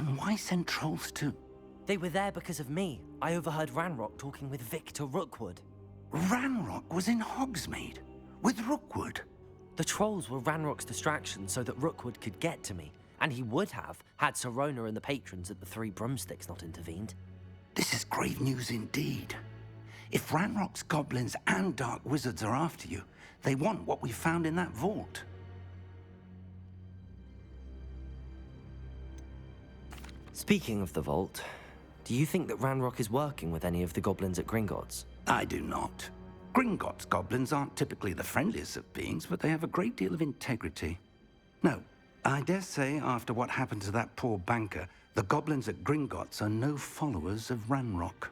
And why send trolls to... They were there because of me. I overheard Ranrock talking with Victor Rookwood. Ranrock was in Hogsmeade? With Rookwood? The trolls were Ranrock's distraction so that Rookwood could get to me. And he would have, had Sirona and the patrons at the Three Broomsticks not intervened. This is grave news indeed. If Ranrock's goblins and dark wizards are after you, they want what we found in that vault. Speaking of the vault, do you think that Ranrock is working with any of the goblins at Gringotts? I do not. Gringotts goblins aren't typically the friendliest of beings, but they have a great deal of integrity. No, I dare say after what happened to that poor banker, the goblins at Gringotts are no followers of Ranrock.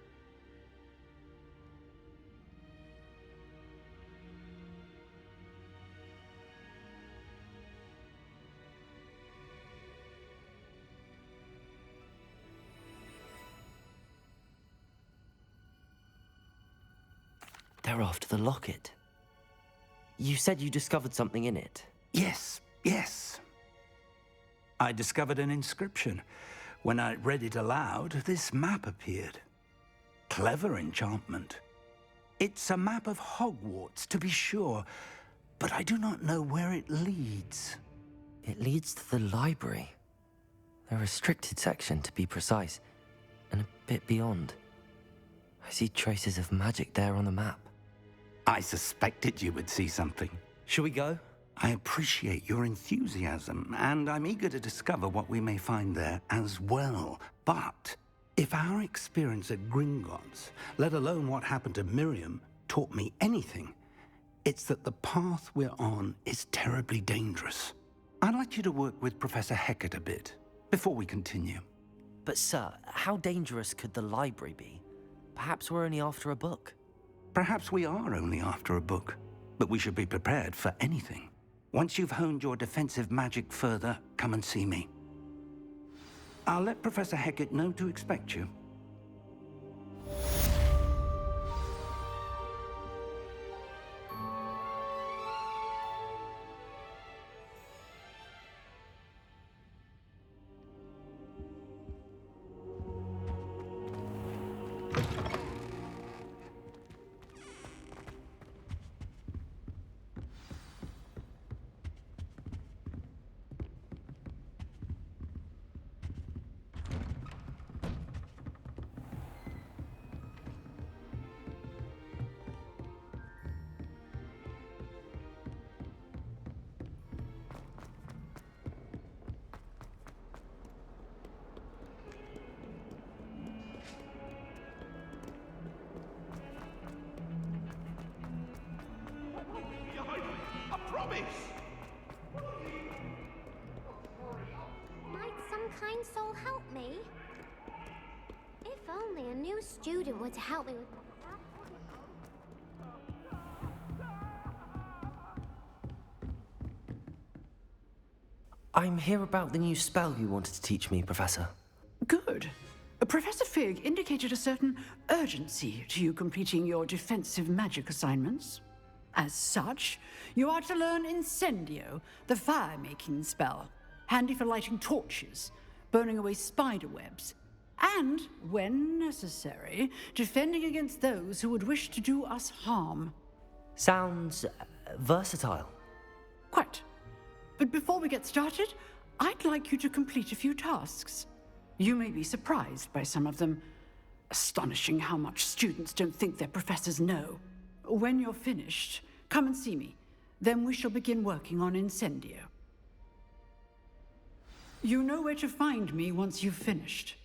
They're after the locket. You said you discovered something in it. Yes. I discovered an inscription. When I read it aloud, this map appeared. Clever enchantment. It's a map of Hogwarts, to be sure, but I do not know where it leads. It leads to the library. The restricted section, to be precise, and a bit beyond. I see traces of magic there on the map. I suspected you would see something. Shall we go? I appreciate your enthusiasm, and I'm eager to discover what we may find there as well. But if our experience at Gringotts, let alone what happened to Miriam, taught me anything, it's that the path we're on is terribly dangerous. I'd like you to work with Professor Hecat a bit before we continue. But sir, how dangerous could the library be? Perhaps we're only after a book. Perhaps we are only after a book, but we should be prepared for anything. Once you've honed your defensive magic further, come and see me. I'll let Professor Hecat know to expect you. Might some kind soul help me? If only a new student were to help me with... I'm here about the new spell you wanted to teach me, Professor. Good. Professor Fig indicated a certain urgency to you completing your defensive magic assignments. As such, you are to learn Incendio, the fire-making spell, handy for lighting torches, burning away spider webs, and, when necessary, defending against those who would wish to do us harm. Sounds versatile. Quite. But before we get started, I'd like you to complete a few tasks. You may be surprised by some of them. Astonishing how much students don't think their professors know. When you're finished, come and see me. Then we shall begin working on Incendio. You know where to find me once you've finished.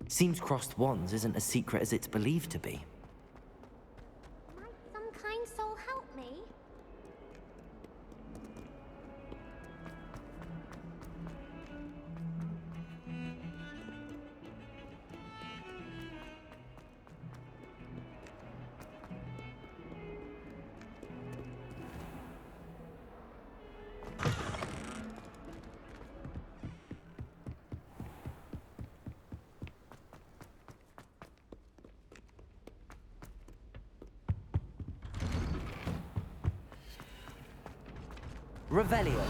Seems crossed wands isn't as secret as it's believed to be. Might some kind soul help me? Revelio.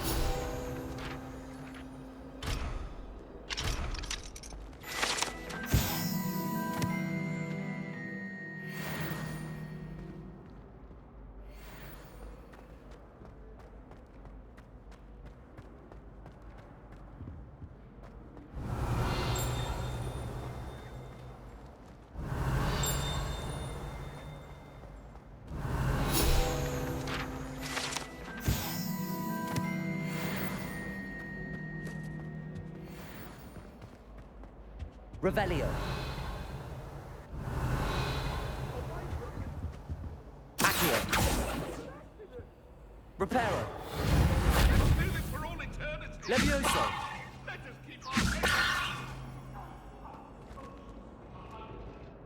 Revelio. Accio. Reparo. Do this for all eternity. Levioso. Let us keep on.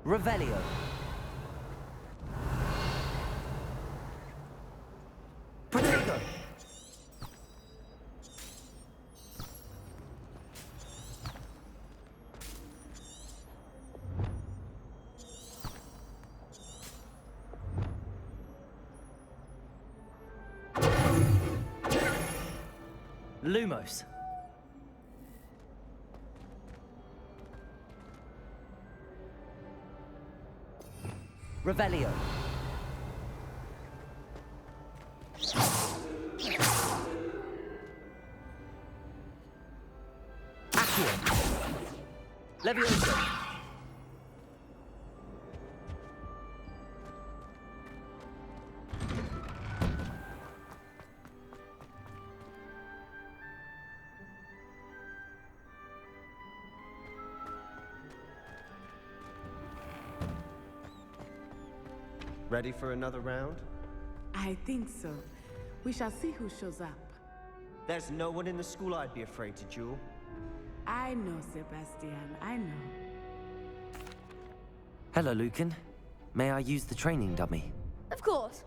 Revelio. Protego. Lumos. Revelio. Accio. Levioso. Ready for another round? I think so. We shall see who shows up. There's no one in the school I'd be afraid to duel. I know, Sebastian. I know. Hello, Lucan. May I use the training dummy? Of course.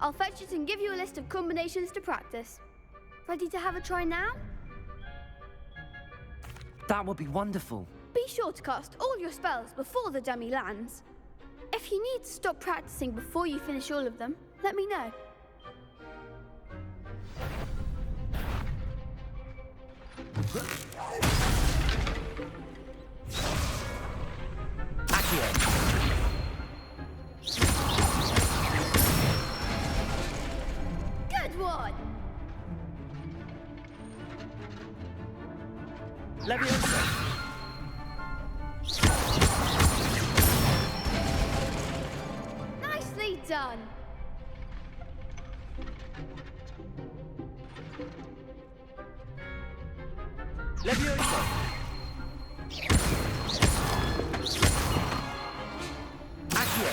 I'll fetch it and give you a list of combinations to practice. Ready to have a try now? That would be wonderful. Be sure to cast all your spells before the dummy lands. If you need to stop practicing before you finish all of them, let me know. Accio. Good one! Levioso. Nicely done! Levioso. Accio.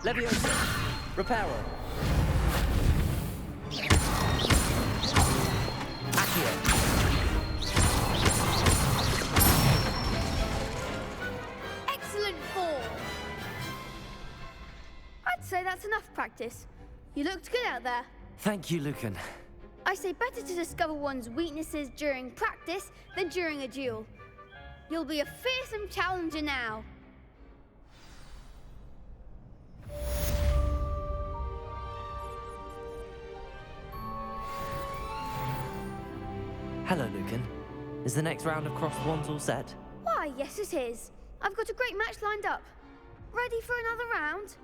Levioso. Reparo. Accio. Excellent form! I'd say that's enough practice. You looked good out there. Thank you, Lucan. I say better to discover one's weaknesses during practice than during a duel. You'll be a fearsome challenger now. Hello, Lucan. Is the next round of crossed wands all set? Why, yes it is. I've got a great match lined up. Ready for another round?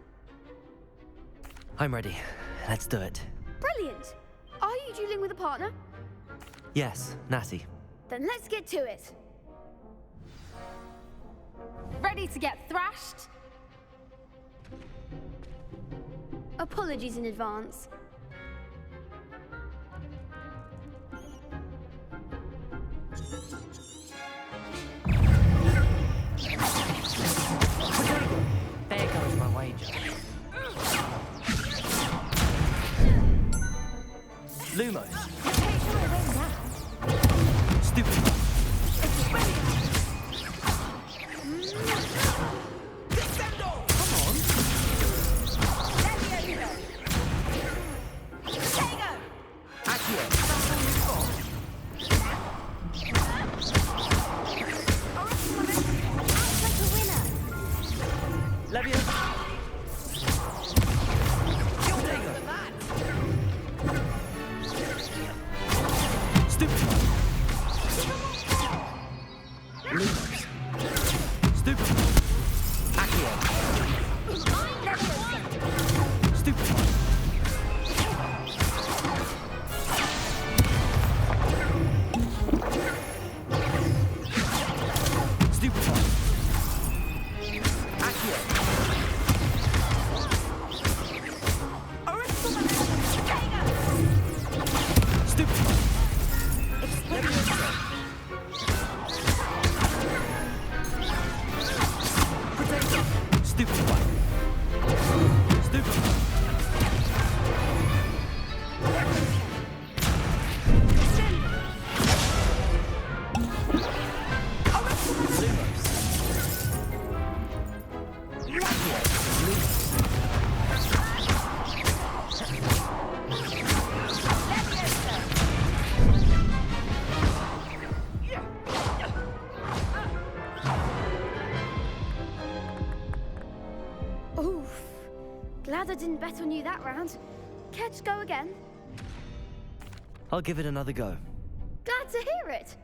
I'm ready. Let's do it. Brilliant! Are you dueling with a partner? Yes, Natty. Then let's get to it. Ready to get thrashed? Apologies in advance. There goes my wager. Lumos. Stupid. Glad I didn't bet on you that round. Care to go again? I'll give it another go. Glad to hear it.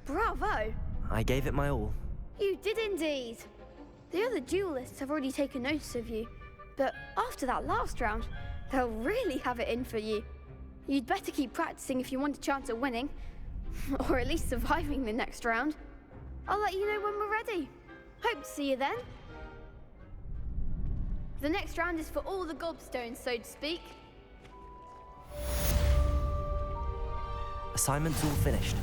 Bravo! I gave it my all. You did indeed. The other duelists have already taken notice of you, but after that last round, they'll really have it in for you. You'd better keep practicing if you want a chance at winning, or at least surviving the next round. I'll let you know when we're ready. Hope to see you then. The next round is for all the gobstones, so to speak. Assignment's all finished.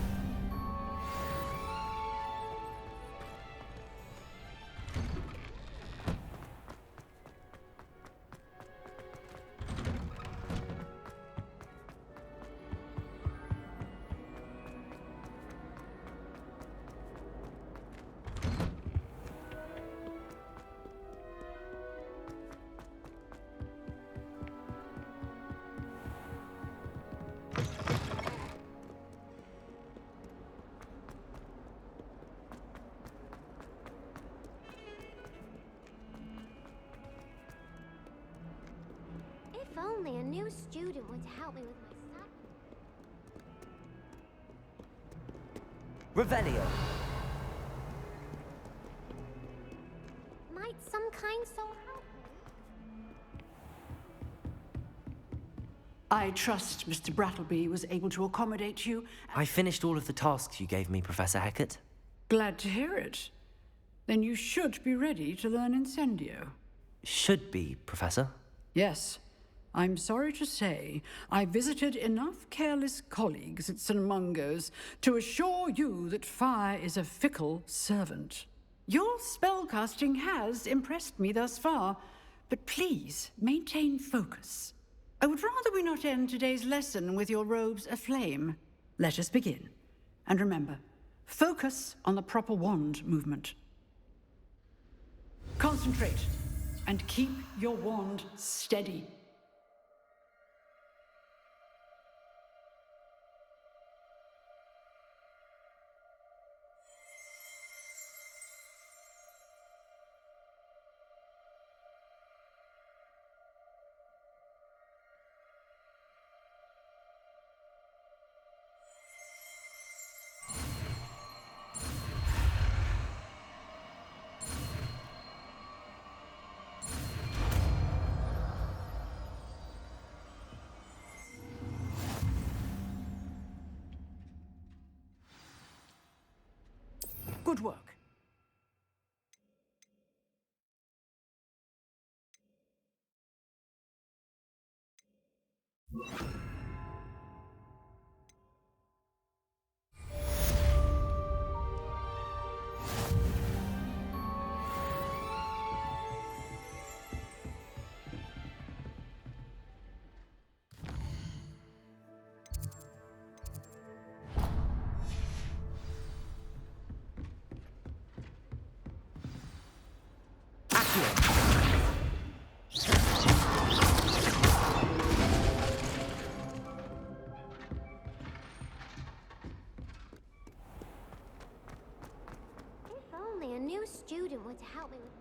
If only a new student were to help me with my studies. Revelio. Might some kind soul help me? I trust Mr. Brattleby was able to accommodate you. I finished all of the tasks you gave me, Professor Hecat. Glad to hear it. Then you should be ready to learn Incendio. Should be, Professor. Yes. I'm sorry to say, I visited enough careless colleagues at St. Mungo's to assure you that fire is a fickle servant. Your spellcasting has impressed me thus far, but please maintain focus. I would rather we not end today's lesson with your robes aflame. Let us begin. And remember, focus on the proper wand movement. Concentrate, and keep your wand steady. Good work. If only a new student were to help me with...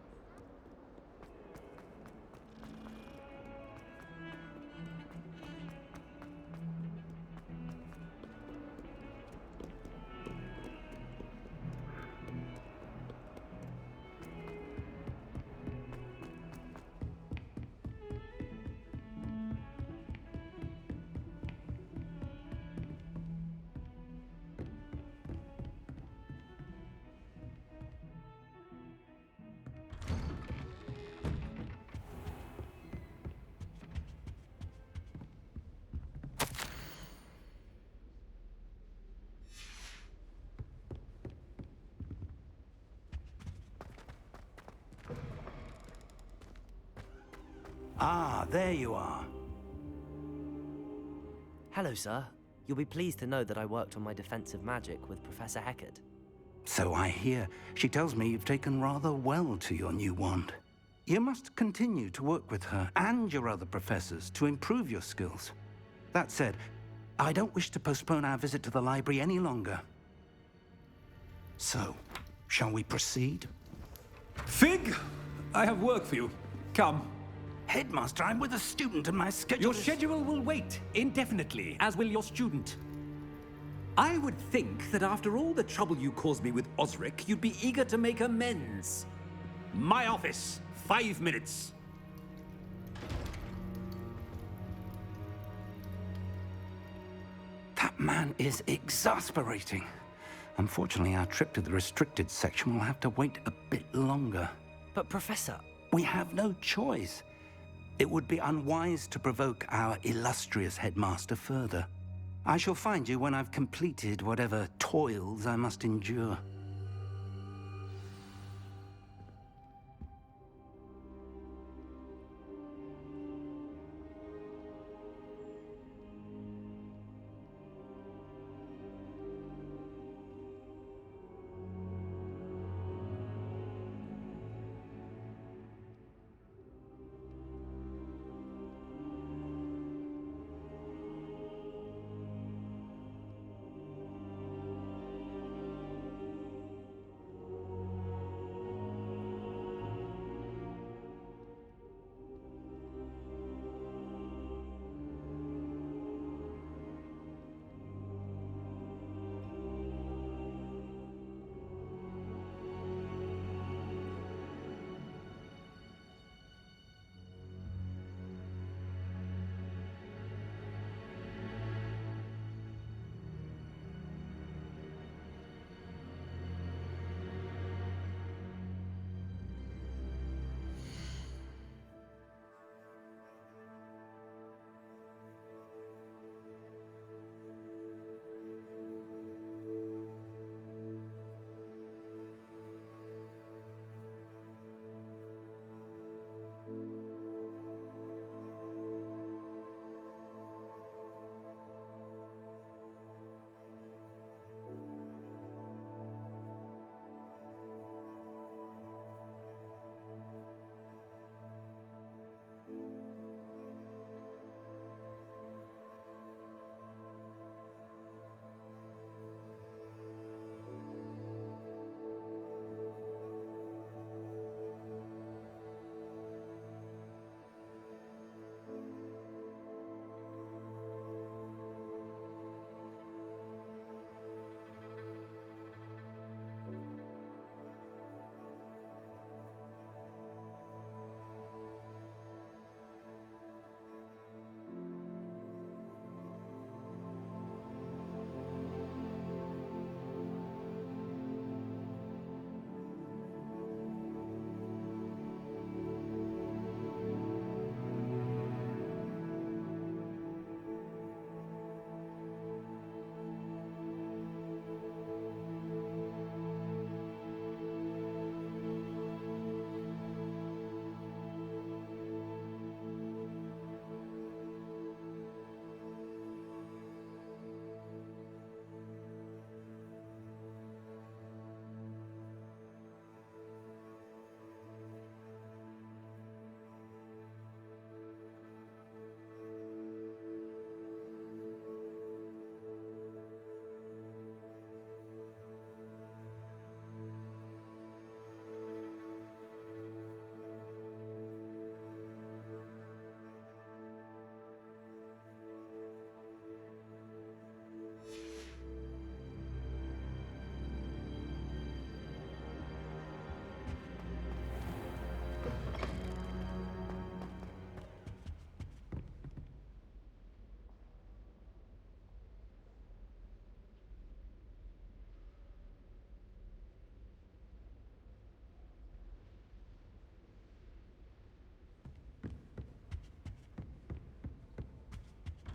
Ah, there you are. Hello, sir. You'll be pleased to know that I worked on my defensive magic with Professor Heckard. So I hear. She tells me you've taken rather well to your new wand. You must continue to work with her and your other professors to improve your skills. That said, I don't wish to postpone our visit to the library any longer. So, shall we proceed? Fig, I have work for you. Come. Headmaster, I'm with a student and my schedule Your is... schedule will wait indefinitely, as will your student. I would think that after all the trouble you caused me with Osric, you'd be eager to make amends. My office, 5 minutes. That man is exasperating. Unfortunately, our trip to the restricted section will have to wait a bit longer. But, Professor... We have no choice. It would be unwise to provoke our illustrious headmaster further. I shall find you when I've completed whatever toils I must endure.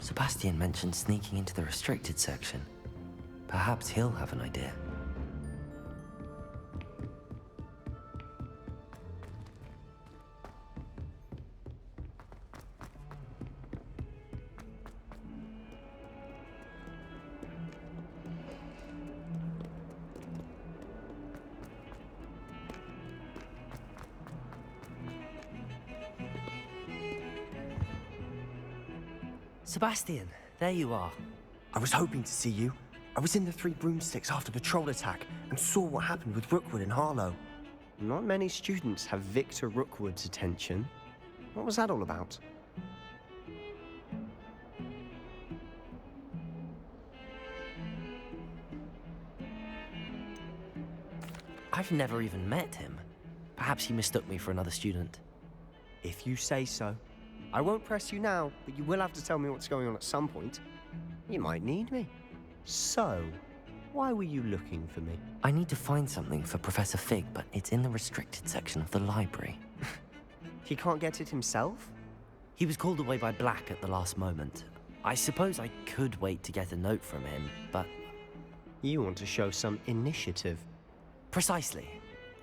Sebastian mentioned sneaking into the restricted section. Perhaps he'll have an idea. Sebastian, there you are. I was hoping to see you. I was in the Three Broomsticks after the troll attack and saw what happened with Rookwood and Harlow. Not many students have Victor Rookwood's attention. What was that all about? I've never even met him. Perhaps he mistook me for another student. If you say so. I won't press you now, but you will have to tell me what's going on at some point. You might need me. So, why were you looking for me? I need to find something for Professor Fig, but it's in the restricted section of the library. He can't get it himself? He was called away by Black at the last moment. I suppose I could wait to get a note from him, but... You want to show some initiative. Precisely.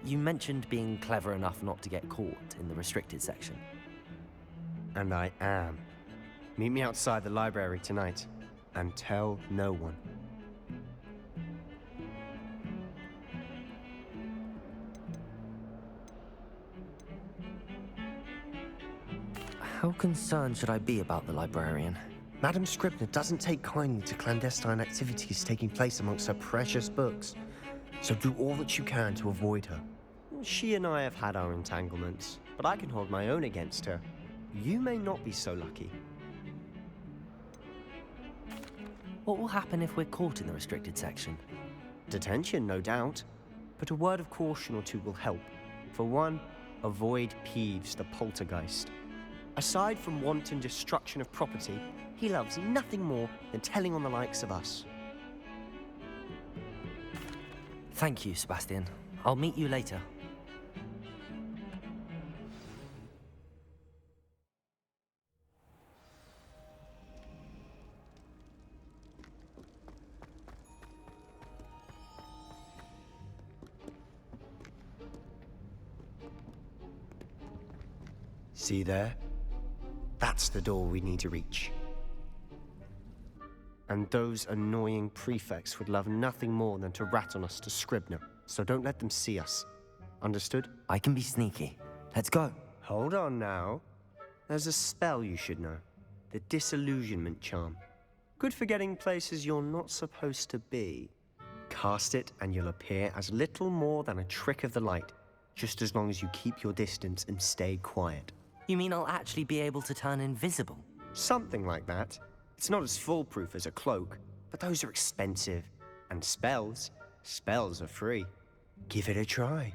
You mentioned being clever enough not to get caught in the restricted section. And I am. Meet me outside the library tonight, and tell no one. How concerned should I be about the librarian? Madam Scribner doesn't take kindly to clandestine activities taking place amongst her precious books, so do all that you can to avoid her. She and I have had our entanglements, but I can hold my own against her. You may not be so lucky. What will happen if we're caught in the restricted section? Detention, no doubt. But a word of caution or two will help. For one, avoid Peeves, the poltergeist. Aside from wanton destruction of property, he loves nothing more than telling on the likes of us. Thank you, Sebastian. I'll meet you later. See there? That's the door we need to reach. And those annoying prefects would love nothing more than to rat on us to Scribner, so don't let them see us. Understood? I can be sneaky. Let's go. Hold on now. There's a spell you should know. The Disillusionment Charm. Good for getting places you're not supposed to be. Cast it and you'll appear as little more than a trick of the light, just as long as you keep your distance and stay quiet. You mean I'll actually be able to turn invisible? Something like that. It's not as foolproof as a cloak, but those are expensive. And spells are free. Give it a try.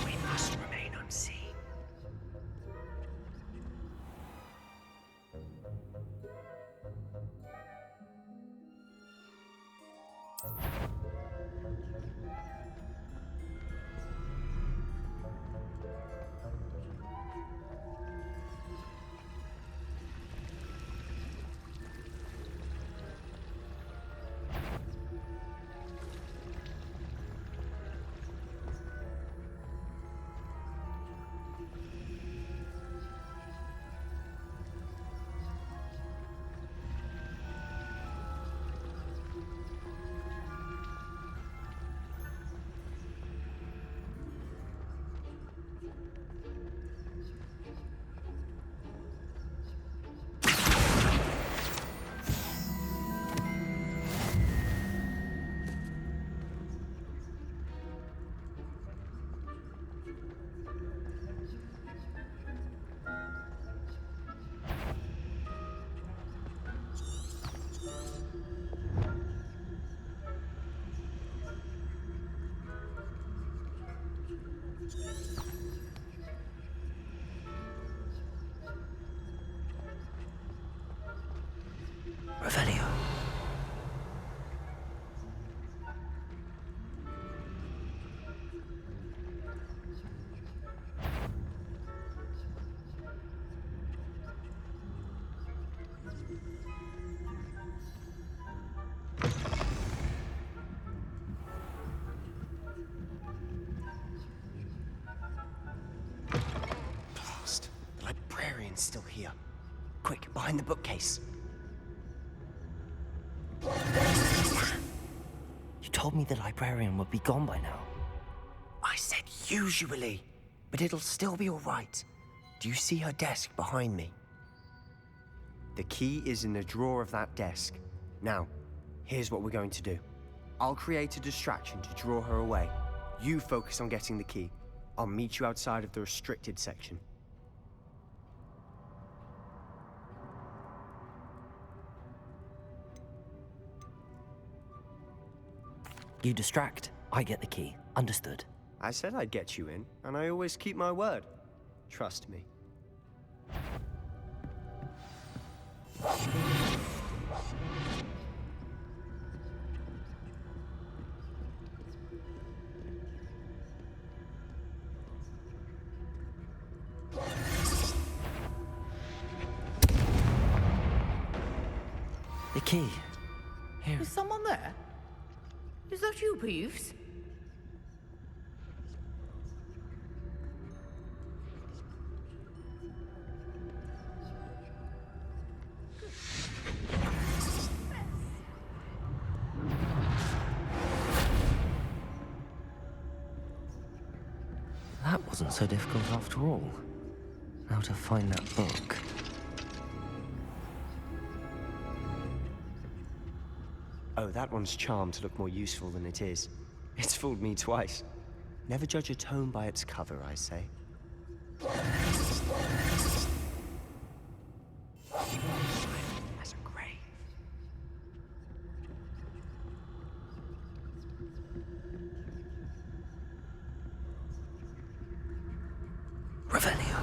We must remain unseen. Rifkin's still here. Quick, behind the bookcase. You told me the librarian would be gone by now. I said usually, but it'll still be all right. Do you see her desk behind me? The key is in the drawer of that desk. Now, here's what we're going to do. I'll create a distraction to draw her away. You focus on getting the key. I'll meet you outside of the restricted section. You distract, I get the key. Understood. I said I'd get you in, and I always keep my word. Trust me. The key. Here. Is someone there? Is that you, Peeves? That wasn't so difficult after all. Now to find that book. Oh, that one's charmed to look more useful than it is. It's fooled me twice. Never judge a tome by its cover, I say. As a grave. Revelio.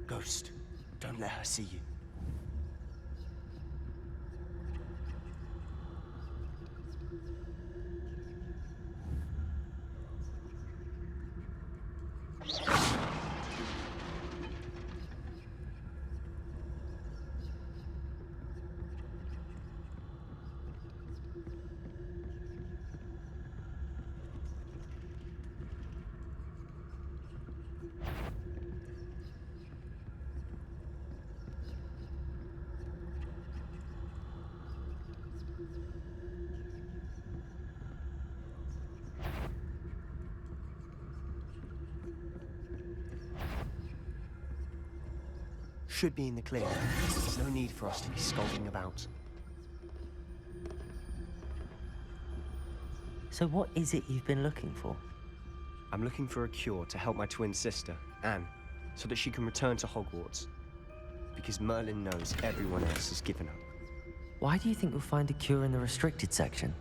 Ghost, don't let her see you. should be in the clear. There's no need for us to be skulking about. So what is it you've been looking for? I'm looking for a cure to help my twin sister, Anne, so that she can return to Hogwarts. Because Merlin knows everyone else has given up. Why do you think you'll find a cure in the restricted section?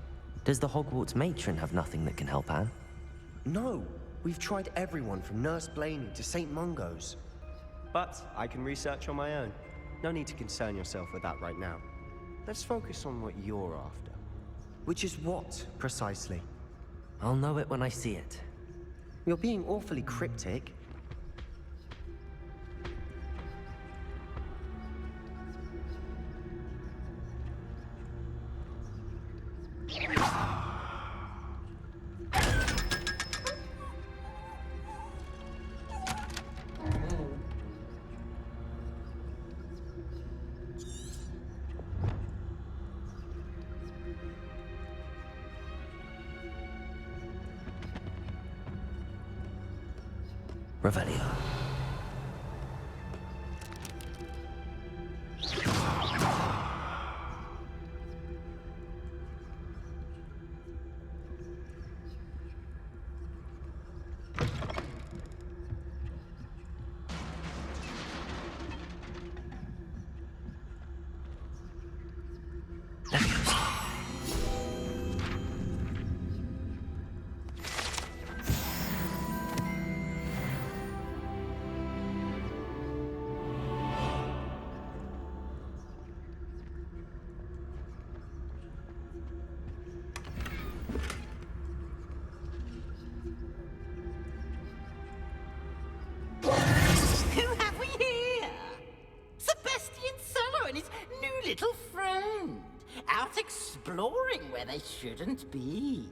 Does the Hogwarts matron have nothing that can help Anne? No! We've tried everyone from Nurse Blaney to St. Mungo's. But I can research on my own. No need to concern yourself with that right now. Let's focus on what you're after. Which is what, precisely? I'll know it when I see it. You're being awfully cryptic. Revelio. Who have we here? Sebastian Sallow and his new little friend, out exploring where they shouldn't be.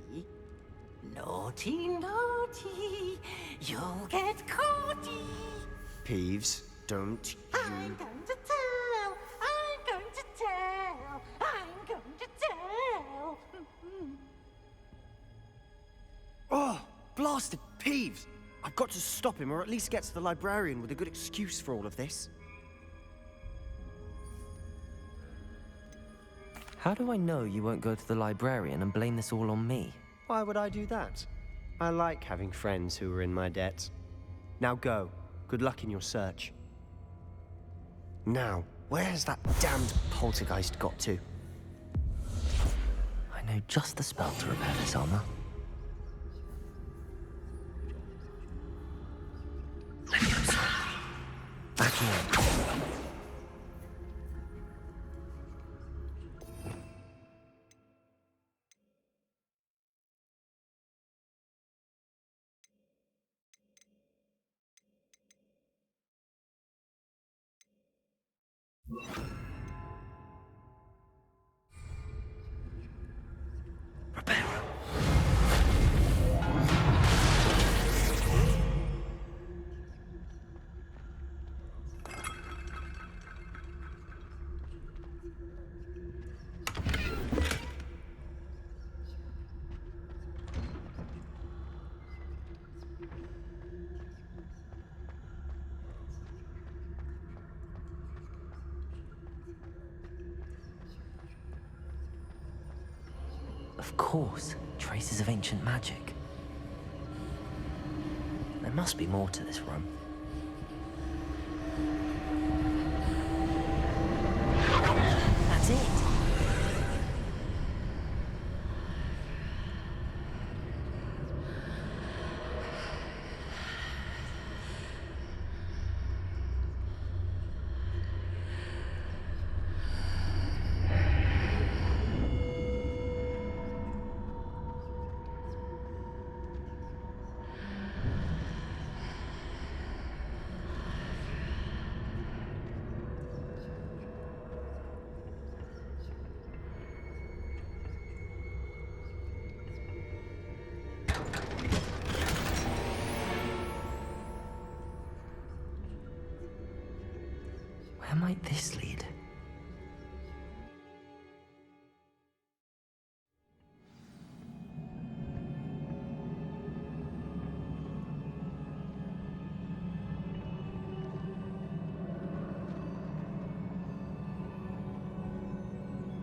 Naughty, naughty, you'll get caughty. Peeves, don't you... I'm going to tell, I'm going to tell, I'm going to tell. Oh, blasted Peeves! I've got to stop him, or at least get to the librarian with a good excuse for all of this. How do I know you won't go to the librarian and blame this all on me? Why would I do that? I like having friends who are in my debt. Now go. Good luck in your search. Now, where's that damned poltergeist got to? I know just the spell to repair this armor. Back here. Of course, traces of ancient magic. There must be more to this room. That's it! Where might this lead?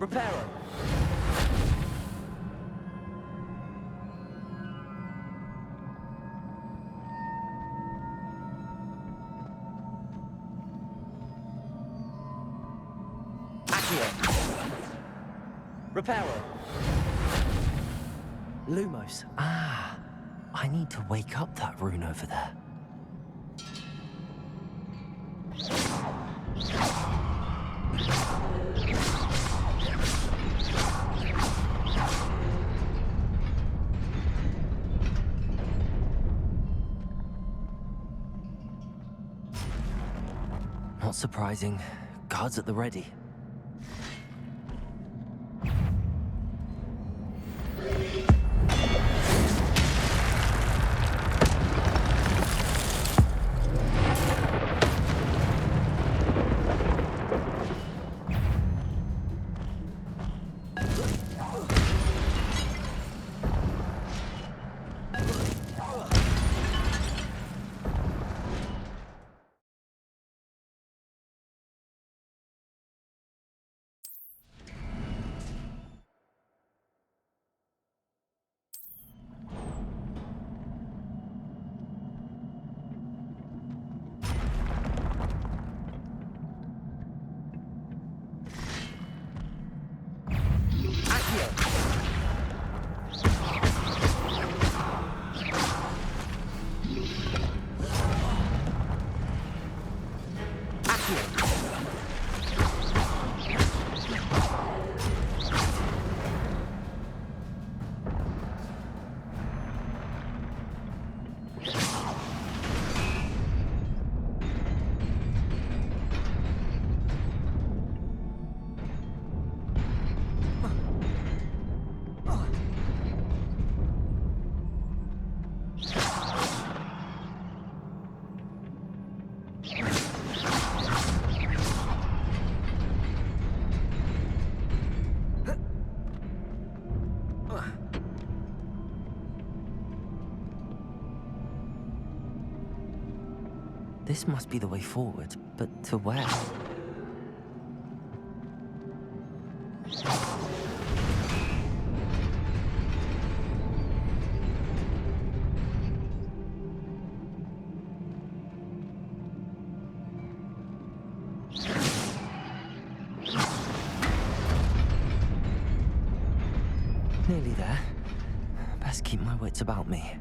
Reparo! Reparo! Lumos. Ah, I need to wake up that rune over there. Not surprising. Guards at the ready. This must be the way forward, but to where? Nearly there. Best keep my wits about me.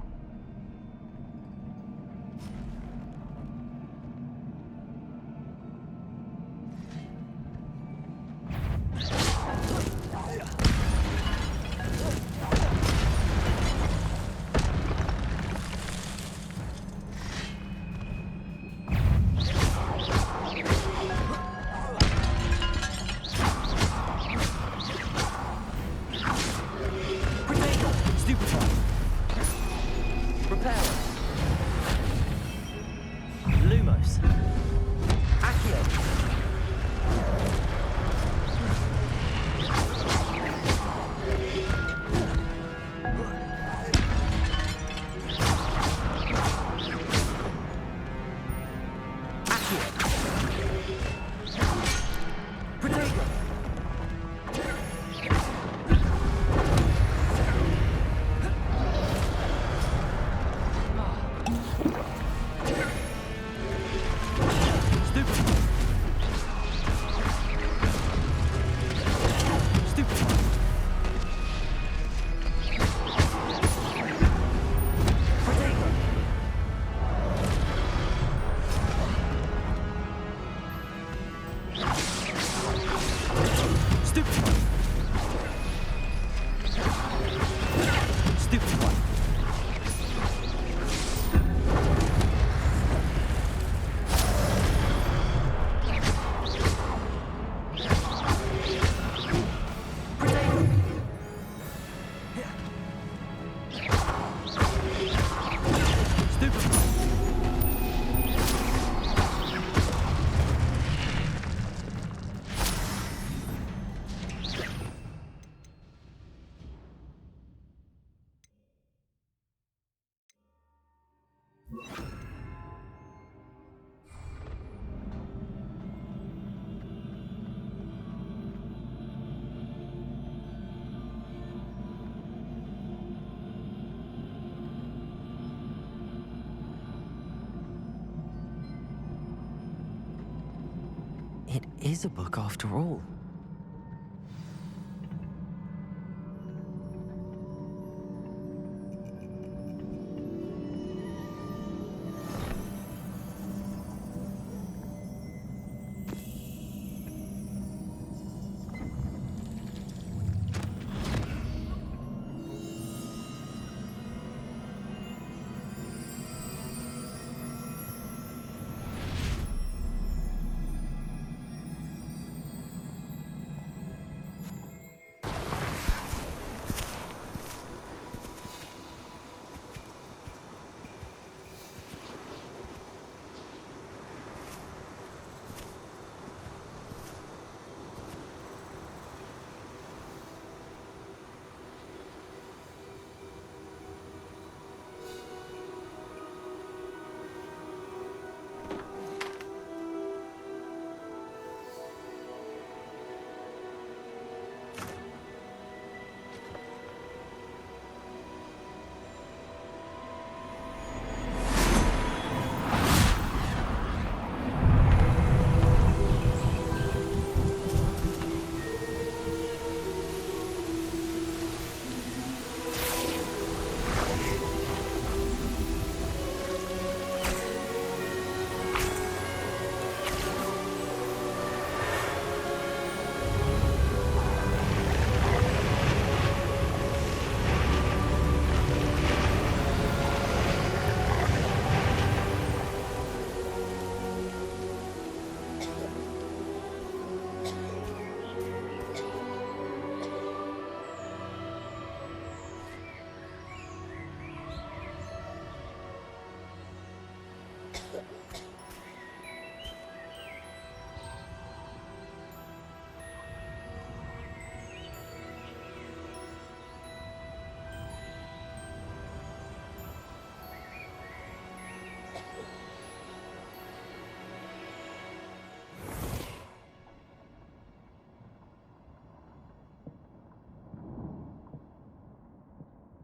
It is a book after all.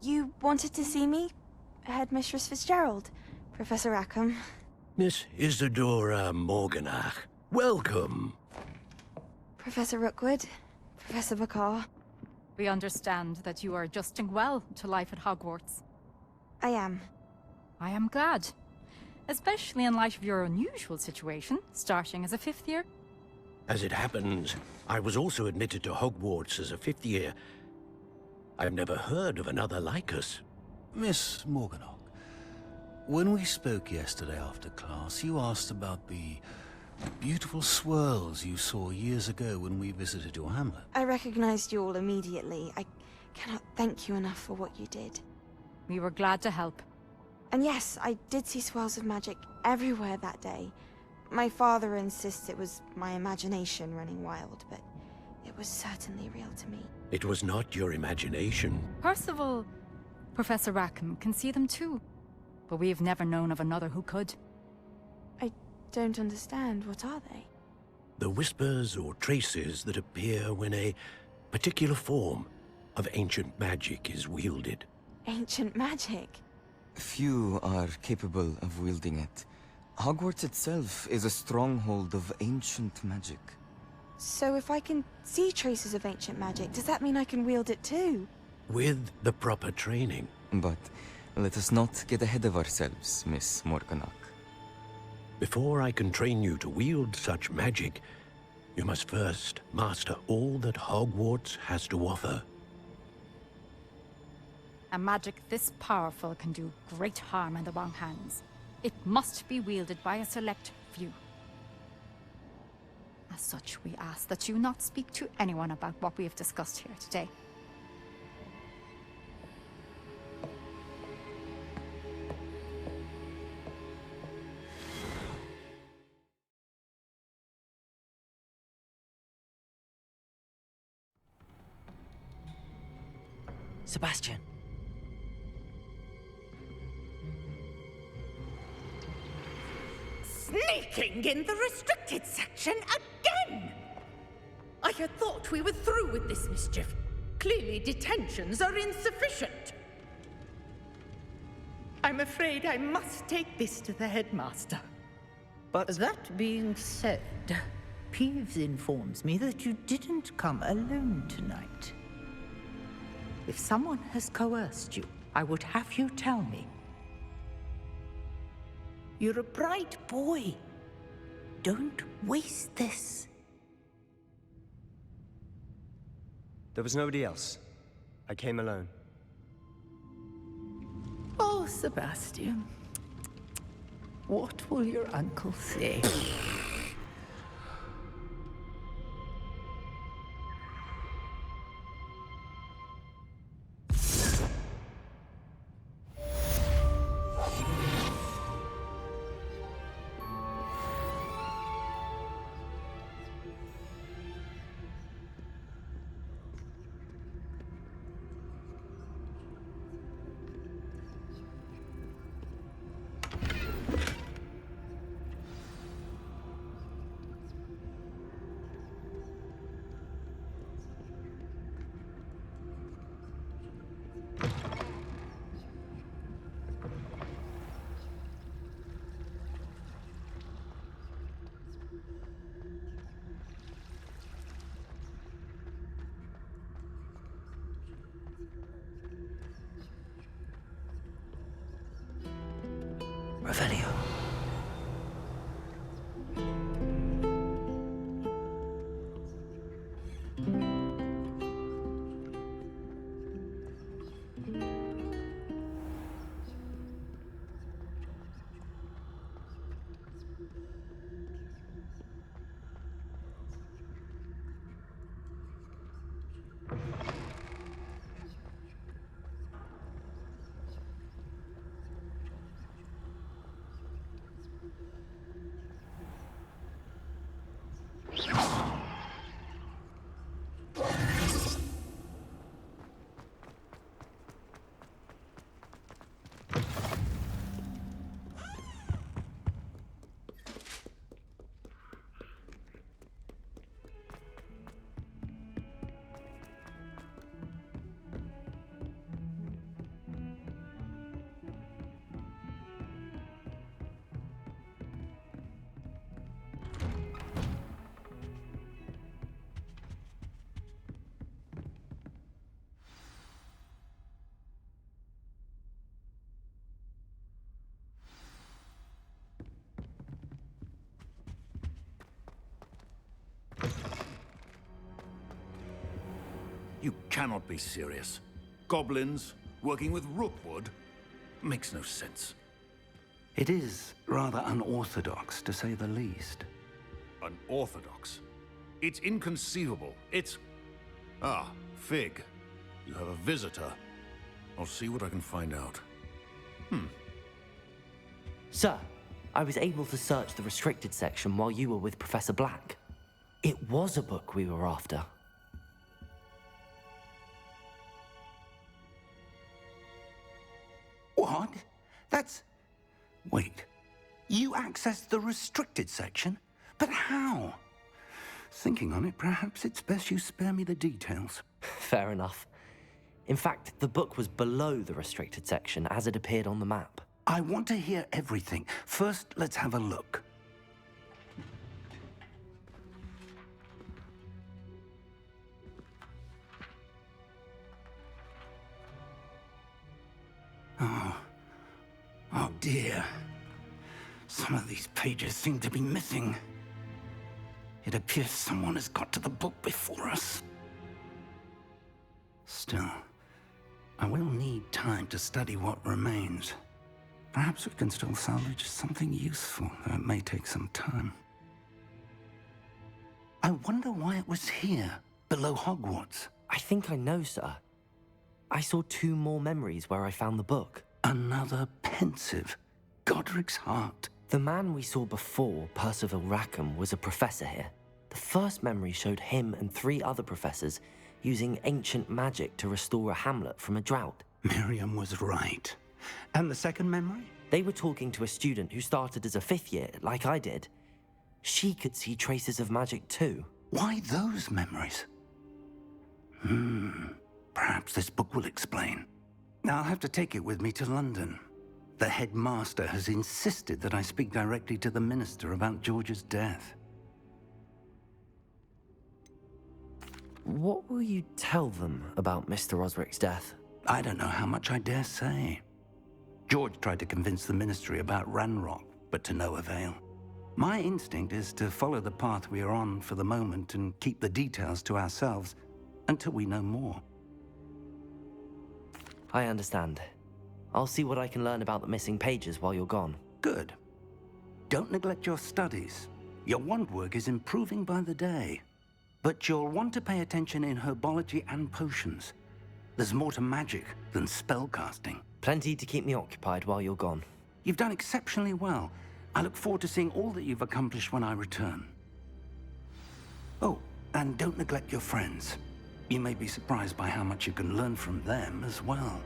You wanted to see me? Headmistress Fitzgerald? Professor Rackham? Miss Isadora Morganach, welcome. Professor Rookwood? Professor Bakar? We understand that you are adjusting well to life at Hogwarts. I am. I am glad. Especially in light of your unusual situation, starting as a 5th year. As it happens, I was also admitted to Hogwarts as a 5th year. I've never heard of another like us. Miss Morganach, when we spoke yesterday after class, you asked about the beautiful swirls you saw years ago when we visited your hamlet. I recognized you all immediately. I cannot thank you enough for what you did. We were glad to help. And yes, I did see swirls of magic everywhere that day. My father insists it was my imagination running wild, but it was certainly real to me. It was not your imagination. Percival, Professor Rackham can see them too. But we have never known of another who could. I don't understand. What are they? The whispers or traces that appear when a particular form of ancient magic is wielded. Ancient magic? Few are capable of wielding it. Hogwarts itself is a stronghold of ancient magic. So if I can see traces of ancient magic, does that mean I can wield it too? With the proper training. But let us not get ahead of ourselves, Miss Morganach. Before I can train you to wield such magic, you must first master all that Hogwarts has to offer. A magic this powerful can do great harm in the wrong hands. It must be wielded by a select few. As such, we ask that you not speak to anyone about what we have discussed here today. Sebastian. Sneaking in the restricted section again! I had thought we were through with this mischief. Clearly detentions are insufficient. I'm afraid I must take this to the headmaster. But that being said, Peeves informs me that you didn't come alone tonight. If someone has coerced you, I would have you tell me. You're a bright boy. Don't waste this. There was nobody else. I came alone. Oh, Sebastian. What will your uncle say? Revelio. You cannot be serious. Goblins working with Rookwood? Makes no sense. It is rather unorthodox, to say the least. Unorthodox? It's inconceivable. It's... Ah, Fig. You have a visitor. I'll see what I can find out. Sir, I was able to search the restricted section while you were with Professor Black. It was a book we were after. What? That's... Wait. You accessed the restricted section? But how? Thinking on it, perhaps it's best you spare me the details. Fair enough. In fact, the book was below the restricted section as it appeared on the map. I want to hear everything. First, let's have a look. Oh dear. Some of these pages seem to be missing. It appears someone has got to the book before us. Still, I will need time to study what remains. Perhaps we can still salvage something useful, though it may take some time. I wonder why it was here, below Hogwarts. I think I know, sir. I saw 2 more memories where I found the book. Another pensive. Godric's heart. The man we saw before, Percival Rackham, was a professor here. The first memory showed him and 3 other professors using ancient magic to restore a hamlet from a drought. Miriam was right. And the second memory? They were talking to a student who started as a 5th year, like I did. She could see traces of magic too. Why those memories? Perhaps this book will explain. I'll have to take it with me to London. The headmaster has insisted that I speak directly to the minister about George's death. What will you tell them about Mr. Osric's death? I don't know how much I dare say. George tried to convince the Ministry about Ranrock, but to no avail. My instinct is to follow the path we are on for the moment and keep the details to ourselves until we know more. I understand. I'll see what I can learn about the missing pages while you're gone. Good. Don't neglect your studies. Your wand work is improving by the day. But you'll want to pay attention in herbology and potions. There's more to magic than spellcasting. Plenty to keep me occupied while you're gone. You've done exceptionally well. I look forward to seeing all that you've accomplished when I return. Oh, and don't neglect your friends. You may be surprised by how much you can learn from them as well.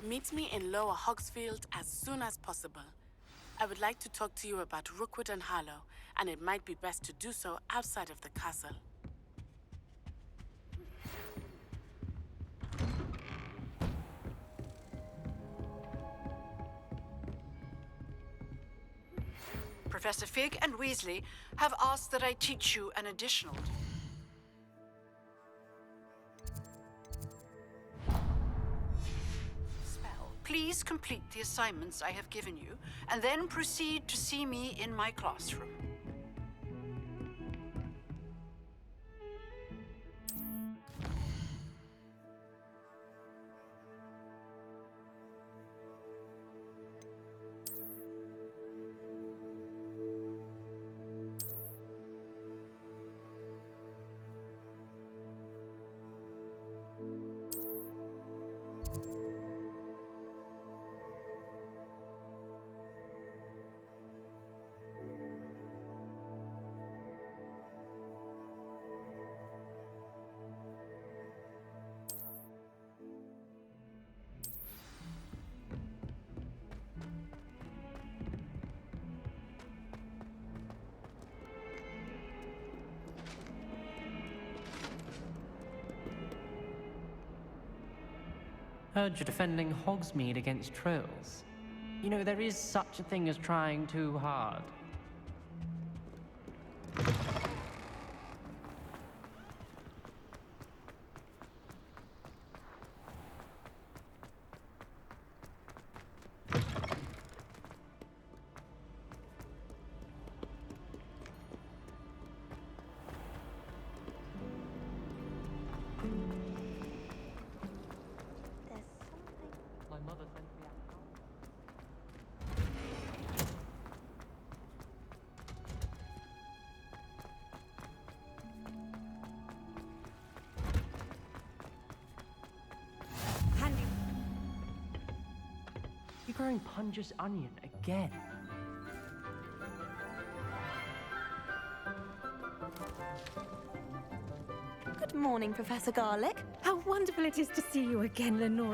Meet me in Lower Hogsfield as soon as possible. I would like to talk to you about Rookwood and Harlow, and it might be best to do so outside of the castle. Professor Fig and Weasley have asked that I teach you an additional. Please complete the assignments I have given you, and then proceed to see me in my classroom. Heard you're defending Hogsmeade against trolls. You know, there is such a thing as trying too hard. My mother sent me out. Handy. You're growing Punja's onion again. Good morning, Professor Garlick. How wonderful it is to see you again, Lenora